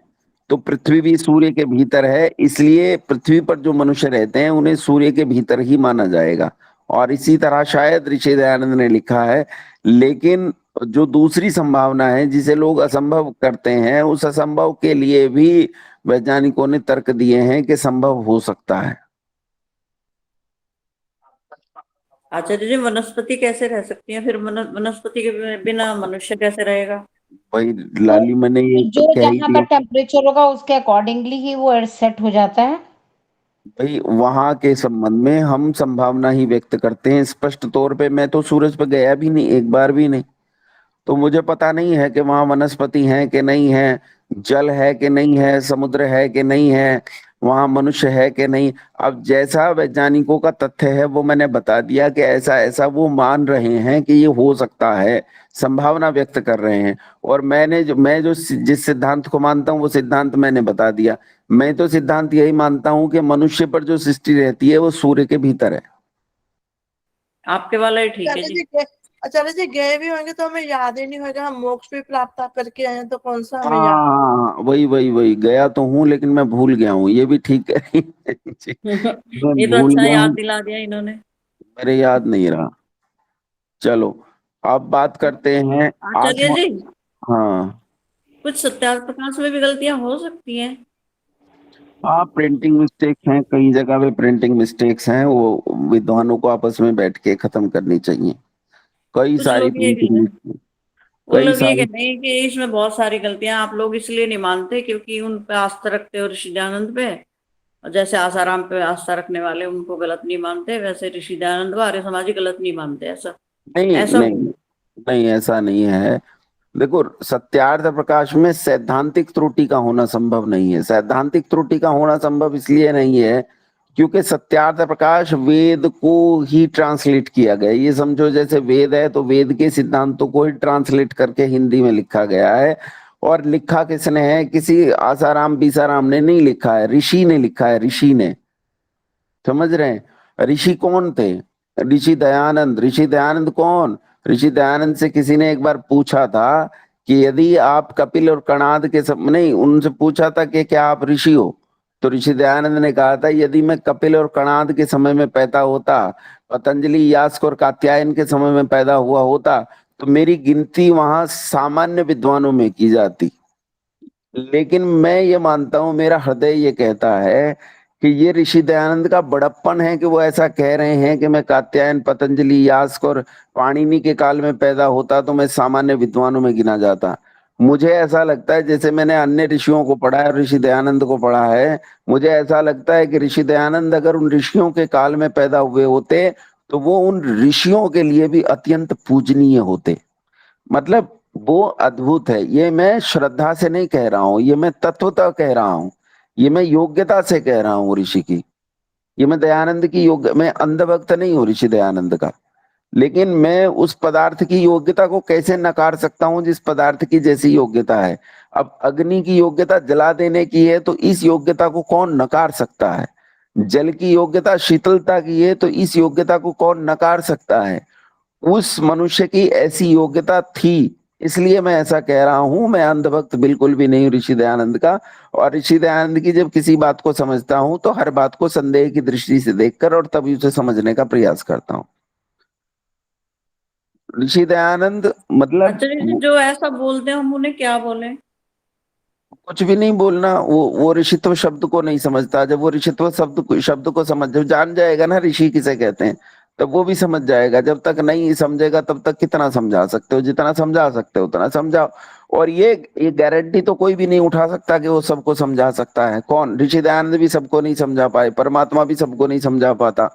तो पृथ्वी भी सूर्य के भीतर है, इसलिए पृथ्वी पर जो मनुष्य रहते हैं उन्हें सूर्य के भीतर ही माना जाएगा। और इसी तरह शायद ऋषि दयानंद ने लिखा है। लेकिन जो दूसरी संभावना है जिसे लोग असंभव करते हैं, उस असंभव के लिए भी वैज्ञानिकों ने तर्क दिए हैं कि संभव हो सकता है। आचार्य जी, वनस्पति कैसे रह सकती है फिर? वनस्पति के बिना मनुष्य कैसे रहेगा? वही तो लाली मैंने ये तो जो कह ही जहाँ दिया। पर टेम्परेचर होगा उसके अकॉर्डिंगली ही वो सेट हो जाता है। भाई वहां के संबंध में हम संभावना ही व्यक्त करते हैं स्पष्ट तौर पे। मैं तो सूरज पे गया भी नहीं, एक बार भी नहीं, तो मुझे पता नहीं है कि वहां वनस्पति है कि नहीं है, जल है कि नहीं है, समुद्र है कि नहीं है, वहां मनुष्य है कि नहीं। अब जैसा वैज्ञानिकों का तथ्य है वो मैंने बता दिया कि ऐसा ऐसा वो मान रहे हैं कि ये हो सकता है, संभावना व्यक्त कर रहे हैं। और मैं जो जिस सिद्धांत को मानता हूँ वो सिद्धांत मैंने बता दिया। मैं तो सिद्धांत यही मानता हूँ कि मनुष्य पर जो सृष्टि रहती है वो सूर्य के भीतर है। आपके वाला ही ठीक है आचार्य जी। जी आचार्य जी गए भी होंगे तो हमें याद ही नहीं होगा, हम मोक्ष भी प्राप्त करके आए हैं तो कौन सा हमें याद। हाँ वही वही वही, गया तो हूँ लेकिन मैं भूल गया हूँ, ये भी ठीक है। जी, मैं ये तो भूल अच्छा गया याद हूँ, दिला दिया इन्होंने। मेरे याद नहीं रहा। चलो अब बात करते हैं आचार्य आत्मा। जी, हाँ कुछ सत्यार्थ प्रकाश में भी गलतियां हो सकती हैं। हाँ, प्रिंटिंग मिस्टेक हैं, कई जगह पे प्रिंटिंग मिस्टेक्स हैं, वो विद्वानों को आपस में बैठ के खत्म करनी चाहिए। कई कुछ सारी लोग ये प्रिंटिंग मिस्टेक, वो कई लोग ये सारी। कहते हैं कि इसमें बहुत सारी गलतियां, आप लोग इसलिए नहीं मानते क्योंकि उन पे आस्था रखते हो ऋषि दयानंद पे। और जैसे आसाराम पे आस्था रखने वाले उनको गलत नहीं मानते, वैसे ऋषि दयानंद को आर्य समाजी गलत नहीं मानते। ऐसा नहीं ऐसा नहीं, बोलो। नहीं ऐसा नहीं है। देखो, सत्यार्थ प्रकाश में सैद्धांतिक त्रुटि का होना संभव नहीं है। सैद्धांतिक त्रुटि का होना संभव इसलिए नहीं है क्योंकि सत्यार्थ प्रकाश वेद को ही ट्रांसलेट किया गया है। ये समझो जैसे वेद है तो वेद के सिद्धांतों को ही ट्रांसलेट करके हिंदी में लिखा गया है। और लिखा किसने है? किसी आसाराम बीसाराम ने नहीं लिखा है, ऋषि ने लिखा है, ऋषि ने। समझ रहे हैं? ऋषि कौन थे? ऋषि दयानंद। ऋषि दयानंद कौन? ऋषि दयानंद से किसी ने एक बार पूछा था कि यदि आप कपिल और कणाद के सब नहीं, उनसे पूछा था कि क्या आप ऋषि हो? तो ऋषि दयानंद ने कहा था यदि मैं कपिल और कणाद के समय में पैदा होता, पतंजलि, यास्क और कात्यायन के समय में पैदा हुआ होता, तो मेरी गिनती वहां सामान्य विद्वानों में की जाती। लेकिन मैं ये मानता हूं, मेरा हृदय ये कहता है कि ये ऋषि दयानंद का बड़प्पन है कि वो ऐसा कह रहे हैं कि मैं कात्यायन, पतंजलि, यास्क और पाणिनि के काल में पैदा होता तो मैं सामान्य विद्वानों में गिना जाता। मुझे ऐसा लगता है, जैसे मैंने अन्य ऋषियों को पढ़ा है, ऋषि दयानंद को पढ़ा है, मुझे ऐसा लगता है कि ऋषि दयानंद अगर उन ऋषियों के काल में पैदा हुए होते तो वो उन ऋषियों के लिए भी अत्यंत पूजनीय होते। मतलब वो अद्भुत है। ये मैं श्रद्धा से नहीं कह रहा हूं, ये मैं तत्वतः कह रहा हूं, ये मैं योग्यता से कह रहा हूं ऋषि की। ये मैं दयानंद की योग्य, मैं अंधभक्त नहीं हूं ऋषि दयानंद का। लेकिन मैं उस पदार्थ की योग्यता को कैसे नकार सकता हूं जिस पदार्थ की जैसी योग्यता है। अब अग्नि की योग्यता जला देने की है तो इस योग्यता को कौन नकार सकता है? जल की योग्यता शीतलता की है तो इस योग्यता को कौन नकार सकता है? उस मनुष्य की ऐसी योग्यता थी, इसलिए मैं ऐसा कह रहा हूं। मैं अंधभक्त बिल्कुल भी नहीं हूं ऋषि दयानंद का। और ऋषि दयानंद की जब किसी बात को समझता हूं तो हर बात को संदेह की दृष्टि से देखकर और तभी उसे समझने का प्रयास करता हूं। ऋषि दयानंद मतलब अच्छा जी, जो ऐसा बोलते हैं हम उन्हें क्या बोले? कुछ भी नहीं बोलना। वो ऋषित्व शब्द को नहीं समझता। जब वो ऋषित्व शब्द को समझ, जब जान जाएगा ना ऋषि किसे कहते हैं, तब वो भी समझ जाएगा। जब तक नहीं समझेगा तब तक कितना समझा सकते हो? जितना समझा सकते हो उतना समझाओ। और ये गारंटी तो कोई भी नहीं उठा सकता कि वो सबको समझा सकता है। कौन? ऋषि दयानंद भी सबको नहीं समझा पाए, परमात्मा भी सबको नहीं समझा पाता।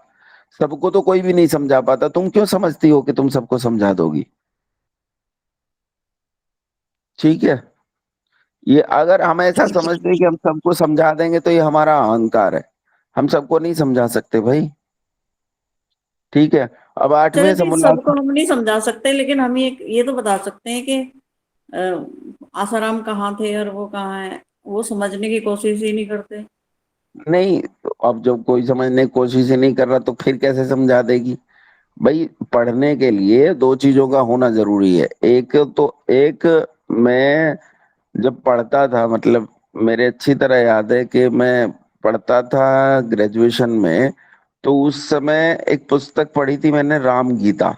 सबको तो कोई भी नहीं समझा पाता। तुम क्यों समझती हो कि तुम सबको समझा दोगी? ठीक है, ये अगर हम ऐसा समझते हैं कि हम सबको समझा देंगे तो ये हमारा अहंकार है। हम सबको नहीं समझा सकते भाई। ठीक है, अब चलो आठवें जी, समोल्लास। सबको हम नहीं समझा सकते, लेकिन हम ये तो बता सकते हैं कि आसाराम कहाँ थे और वो कहाँ है, वो समझने की कोशिश ही नहीं करते। नहीं तो अब जब कोई समझने की कोशिश ही नहीं कर रहा तो फिर कैसे समझा देगी? भाई पढ़ने के लिए दो चीजों का होना जरूरी है। एक, मैं जब पढ़ता था, मतलब मेरे अच्छी तरह याद है कि मैं पढ़ता था ग्रेजुएशन में, तो उस समय एक पुस्तक पढ़ी थी मैंने, राम गीता।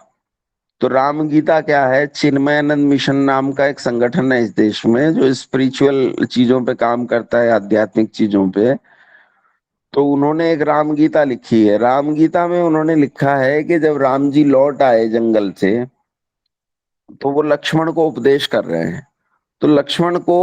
तो राम गीता क्या है? चिन्मयानंद मिशन नाम का एक संगठन है इस देश में जो स्पिरिचुअल चीजों पे काम करता है, आध्यात्मिक चीजों पे। तो उन्होंने एक राम गीता लिखी है। राम गीता में उन्होंने लिखा है कि जब राम जी लौट आए जंगल से तो वो लक्ष्मण को उपदेश कर रहे हैं। तो लक्ष्मण को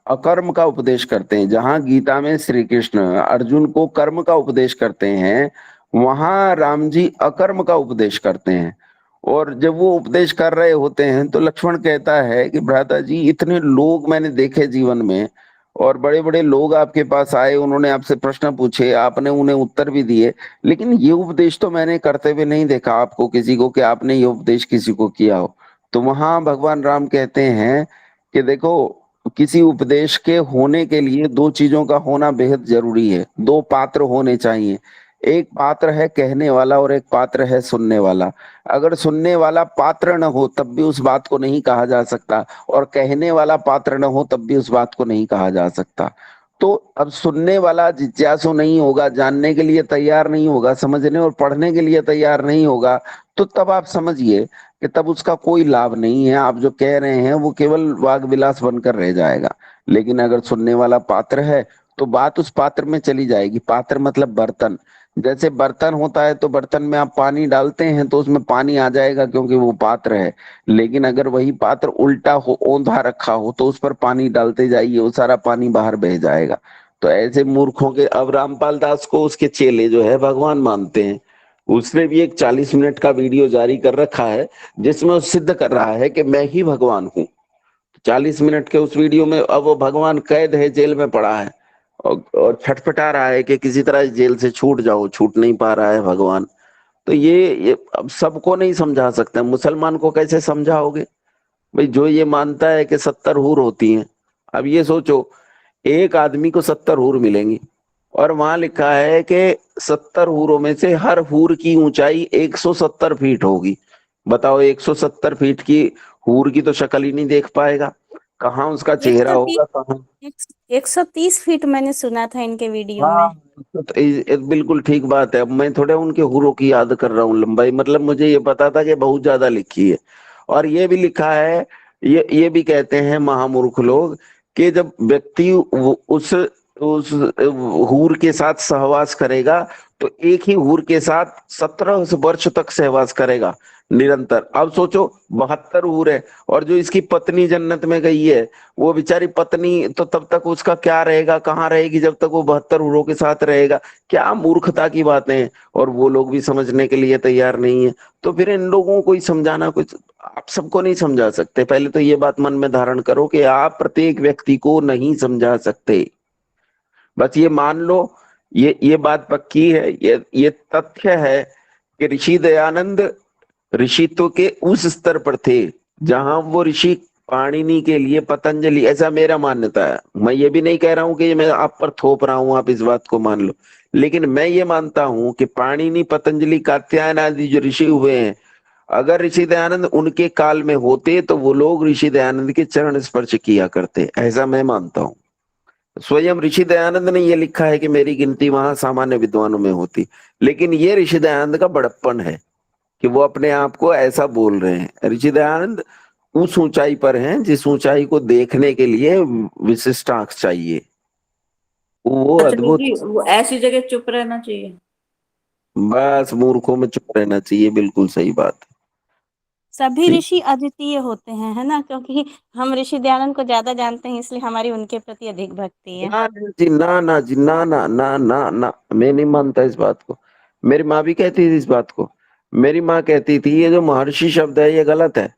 अकर्म का उपदेश करते हैं। जहां गीता में श्री कृष्ण अर्जुन को कर्म का उपदेश करते हैं, वहां राम जी अकर्म का उपदेश करते हैं। और जब वो उपदेश कर रहे होते हैं तो लक्ष्मण कहता है कि भ्राता जी, इतने लोग मैंने देखे जीवन में, और बड़े बड़े लोग आपके पास आए, उन्होंने आपसे प्रश्न पूछे, आपने उन्हें उत्तर भी दिए, लेकिन ये उपदेश तो मैंने करते हुए नहीं देखा आपको किसी को, कि आपने ये उपदेश किसी को किया हो। तो वहां भगवान राम कहते हैं कि देखो, किसी उपदेश के होने के लिए दो चीजों का होना बेहद जरूरी है। दो पात्र होने चाहिए। एक पात्र है कहने वाला और एक पात्र है सुनने वाला। अगर सुनने वाला पात्र न हो तब भी उस बात को नहीं कहा जा सकता, और कहने वाला पात्र न हो तब भी उस बात को नहीं कहा जा सकता। तो अब सुनने वाला जिज्ञासु नहीं होगा, जानने के लिए तैयार नहीं होगा, समझने और पढ़ने के लिए तैयार नहीं होगा, तो तब आप समझिए कि तब उसका कोई लाभ नहीं है। आप जो कह रहे हैं वो केवल वाग विलास बनकर रह जाएगा। लेकिन अगर सुनने वाला पात्र है तो बात उस पात्र में चली जाएगी। पात्र मतलब बर्तन। जैसे बर्तन होता है तो बर्तन में आप पानी डालते हैं तो उसमें पानी आ जाएगा, क्योंकि वो पात्र है। लेकिन अगर वही पात्र उल्टा हो, औंधा रखा हो, तो उस पर पानी डालते जाइए, वो सारा पानी बाहर बह जाएगा। तो ऐसे मूर्खों के, अब रामपाल दास को उसके चेले जो है भगवान मानते हैं, उसने भी एक 40 मिनट का वीडियो जारी कर रखा है जिसमें वो सिद्ध कर रहा है कि मैं ही भगवान हूँ। 40 मिनट के उस वीडियो में अब वो भगवान कैद है, जेल में पड़ा है, और छटपटा रहा है कि किसी तरह जेल से छूट जाओ, छूट नहीं पा रहा है भगवान। तो ये अब सबको नहीं समझा सकते। मुसलमान को कैसे समझाओगे भाई, जो ये मानता है कि 70 हूर होती हैं। अब ये सोचो, एक आदमी को 70 हूर मिलेंगी, और वहां लिखा है कि 70 हूरों में से हर हूर की ऊंचाई 170 फीट होगी। बताओ, 170 फीट की हूर की तो शक्ल ही नहीं देख पाएगा, कहाँ उसका चेहरा होगा, कहाँ। 130 फीट मैंने सुना था इनके वीडियो हाँ, में। तो बिल्कुल ठीक बात है। अब मैं थोड़े उनके हुरों की याद कर रहा हूँ लंबाई, मतलब मुझे ये पता था कि बहुत ज्यादा लिखी है। और ये भी लिखा है, ये भी कहते हैं महामूर्ख लोग कि जब व्यक्ति उस हूर के साथ सहवास करेगा तो एक ही हूर के साथ 17 वर्ष तक सहवास करेगा निरंतर। अब सोचो, 72 हूर है, और जो इसकी पत्नी जन्नत में गई है, वो बेचारी पत्नी तो तब तक उसका क्या रहेगा, कहाँ रहेगी, जब तक वो 72 हूरों के साथ रहेगा। क्या मूर्खता की बातें हैं, और वो लोग भी समझने के लिए तैयार नहीं है। तो फिर इन लोगों को ही समझाना, कुछ आप सबको नहीं समझा सकते। पहले तो ये बात मन में धारण करो कि आप प्रत्येक व्यक्ति को नहीं समझा सकते। बस ये मान लो, ये बात पक्की है, ये तथ्य है कि ऋषि दयानंद ऋषित्व के उस स्तर पर थे जहां वो ऋषि पाणिनि के लिए पतंजलि, ऐसा मेरा मान्यता है। मैं ये भी नहीं कह रहा हूं कि मैं आप पर थोप रहा हूं, आप इस बात को मान लो, लेकिन मैं ये मानता हूं कि पाणिनि, पतंजलि, कात्यायन आदि जो ऋषि हुए हैं, अगर ऋषि दयानंद उनके काल में होते तो वो लोग ऋषि दयानंद के चरण स्पर्श किया करते, ऐसा मैं मानता हूं। स्वयं ऋषि दयानंद ने ये लिखा है कि मेरी गिनती वहां सामान्य विद्वानों में होती। लेकिन ये ऋषि दयानंद का बड़प्पन है कि वो अपने आप को ऐसा बोल रहे हैं। ऋषि दयानंद उस ऊंचाई पर हैं जिस ऊंचाई को देखने के लिए विशिष्ट आंख चाहिए। वो अच्छा अद्भुत। जी, वो ऐसी जगह चुप रहना चाहिए। बस मूर्खों में चुप रहना चाहिए, बिल्कुल सही बात। सभी ठीक। ऋषि अद्वितीय होते हैं, है ना? क्योंकि हम ऋषि दयानंद को ज्यादा जानते हैं, इसलिए हमारी उनके प्रति अधिक भक्ति है। ना जी, ना ना जी, ना ना ना ना ना, मैं नहीं मानता इस बात को। मेरी माँ भी कहती थी इस बात को। मेरी माँ कहती थी ये जो महर्षि शब्द है ये गलत है।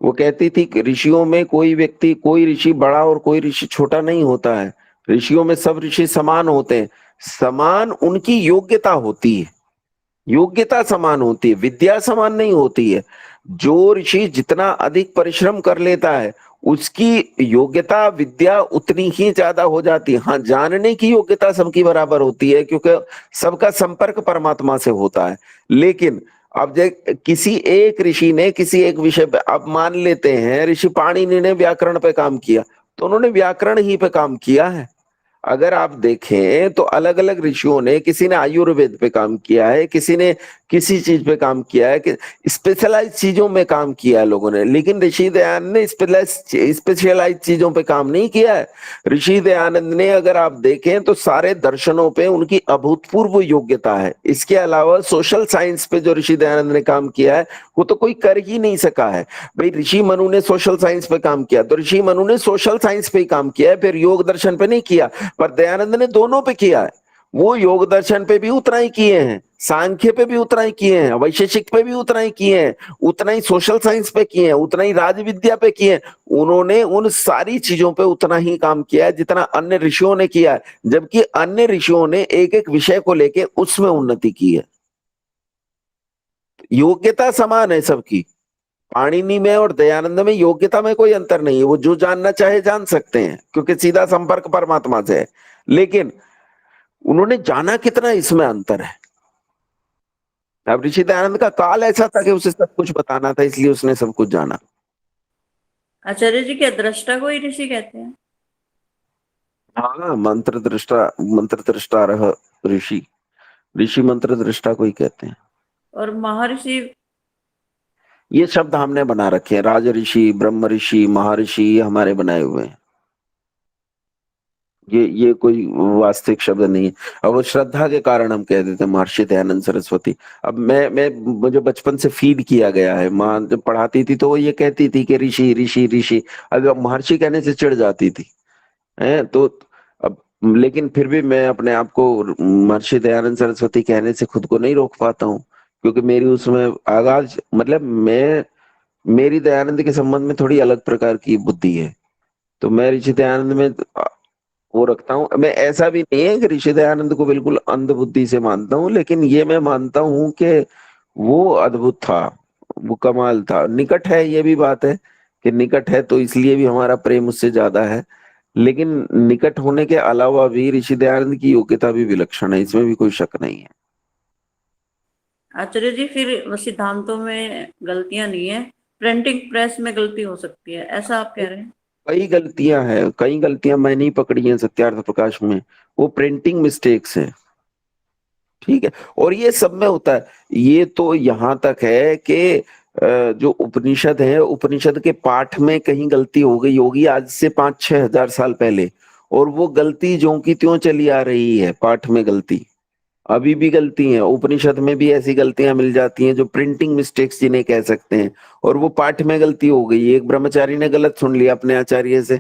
वो कहती थी कि ऋषियों में कोई व्यक्ति, कोई ऋषि बड़ा और कोई ऋषि छोटा नहीं होता है। ऋषियों में सब ऋषि समान होते हैं। समान उनकी योग्यता होती है, योग्यता समान होती है, विद्या समान नहीं होती है। जो ऋषि जितना अधिक परिश्रम कर लेता है उसकी योग्यता, विद्या उतनी ही ज्यादा हो जाती है। हाँ, जानने की योग्यता सबकी बराबर होती है, क्योंकि सबका संपर्क परमात्मा से होता है। लेकिन अब किसी एक ऋषि ने किसी एक विषय पे, अब मान लेते हैं ऋषि पाणिनि ने व्याकरण पे काम किया, तो उन्होंने व्याकरण ही पे काम किया है। अगर आप देखें तो अलग अलग ऋषियों ने, किसी ने आयुर्वेद पे काम किया है, किसी ने किसी चीज पे काम किया है, कि स्पेशलाइज चीजों में काम किया है लोगों ने, लेकिन ऋषि दयानंद ने स्पेशलाइज चीजों पे काम नहीं किया है। ऋषि दयानंद ने अगर आप देखें तो सारे दर्शनों पे उनकी अभूतपूर्व योग्यता है। इसके अलावा सोशल साइंस पे जो ऋषि दयानंद ने काम किया है वो तो कोई कर ही नहीं सका है। भाई ऋषि मनु ने सोशल साइंस पे काम किया तो ऋषि मनु ने सोशल साइंस पे ही काम किया है, फिर योग दर्शन पे नहीं किया। पर दयानंद ने दोनों पे किया है। वो योग दर्शन पे भी उतना ही किए हैं, सांख्य पे भी उतना ही किए हैं, वैशेषिक पे भी उतना ही किए हैं, उतना ही सोशल साइंस पे किए हैं, उतना ही राज विद्या पे किए हैं। उन्होंने उन सारी चीजों पे उतना ही काम किया है जितना अन्य ऋषियों ने किया है, जबकि अन्य ऋषियों ने एक एक विषय को लेके उसमें उन्नति की है। योग्यता समान है सबकी। पाणिनि में और दयानंद में योग्यता में कोई अंतर नहीं है। वो जो जानना चाहे जान सकते हैं क्योंकि सीधा संपर्क परमात्मा से है, लेकिन उन्होंने जाना कितना, इसमें अंतर है। अब ऋषि दयानंद का काल ऐसा था कि उसे सब कुछ बताना था, इसलिए उसने सब कुछ जाना। आचार्य जी क्या दृष्टा को ही ऋषि कहते हैं? हाँ, मंत्र दृष्टा रह ऋषि, ऋषि मंत्र दृष्टा को ही कहते हैं। और महर्षि? ये शब्द हमने बना रखे हैं, राज ऋषि, ब्रह्म ऋषि, महर्षि हमारे बनाए हुए हैं। ये कोई वास्तविक शब्द नहीं है। अब वो श्रद्धा के कारण हम कह देते हैं महर्षि दयानंद सरस्वती। अब मुझे बचपन से फीड किया गया है, माँ जब पढ़ाती थी तो वो ये कहती थी कि ऋषि ऋषि ऋषि, अगर महर्षि कहने से चिढ़ जाती थी है तो अब, लेकिन फिर भी मैं अपने आप को महर्षि दयानंद सरस्वती कहने से खुद को नहीं रोक पाता हूँ, क्योंकि मेरी उसमें आगाज, मतलब मेरी दयानंद के संबंध में थोड़ी अलग प्रकार की बुद्धि है। तो मैं ऋषि दयानंद में वो रखता हूँ। मैं ऐसा भी नहीं है कि ऋषि दयानंद को बिल्कुल अंध बुद्धि से मानता हूँ, लेकिन ये मैं मानता हूँ कि वो अद्भुत था, वो कमाल था। निकट है, ये भी बात है कि निकट है तो इसलिए भी हमारा प्रेम उससे ज्यादा है, लेकिन निकट होने के अलावा भी ऋषि दयानंद की योग्यता भी विलक्षण है, इसमें भी कोई शक नहीं है। आचार्य जी फिर सिद्धांतों में गलतियां नहीं है, प्रिंटिंग प्रेस में गलती हो सकती है, ऐसा आप कह रहे हैं? कई गलतियां हैं, कई गलतियां मैं नहीं पकड़ी हैं सत्यार्थ प्रकाश में, वो प्रिंटिंग मिस्टेक्स हैं। ठीक है, और ये सब में होता है। ये तो यहां तक है कि जो उपनिषद है, उपनिषद के पाठ में कहीं गलती हो गई होगी आज से 5-6 हजार साल पहले, और वो गलती ज्यों की त्यों चली आ रही है। पाठ में गलती अभी भी गलती है, उपनिषद में भी ऐसी गलतियां मिल जाती हैं जो प्रिंटिंग मिस्टेक्स जिन्हें कह सकते हैं, और वो पाठ में गलती हो गई। एक ब्रह्मचारी ने गलत सुन लिया अपने आचार्य से,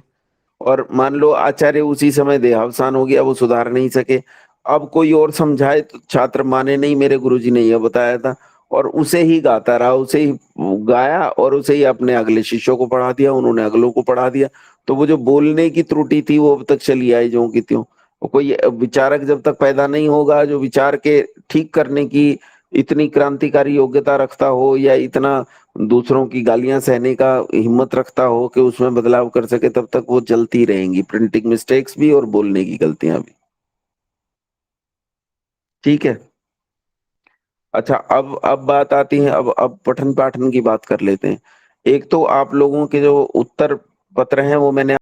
और मान लो आचार्य उसी समय देहावसान हो गया, वो सुधार नहीं सके। अब कोई और समझाए तो छात्र माने नहीं, मेरे गुरुजी ने यह बताया था, और उसे ही गाता रहा, उसे ही गाया और उसे ही अपने अगले शिष्यों को पढ़ा दिया, उन्होंने अगलों को पढ़ा दिया। तो वो जो बोलने की त्रुटि थी वो अब तक चली आई ज्यों की त्यों। कोई विचारक जब तक पैदा नहीं होगा जो विचार के ठीक करने की इतनी क्रांतिकारी योग्यता रखता हो, या इतना दूसरों की गालियां सहने का हिम्मत रखता हो कि उसमें बदलाव कर सके, तब तक वो चलती रहेंगी, प्रिंटिंग मिस्टेक्स भी और बोलने की गलतियां भी। ठीक है, अच्छा, अब बात आती है, अब पठन पाठन की बात कर लेते हैं। एक तो आप लोगों के जो उत्तर पत्र हैं वो मैंने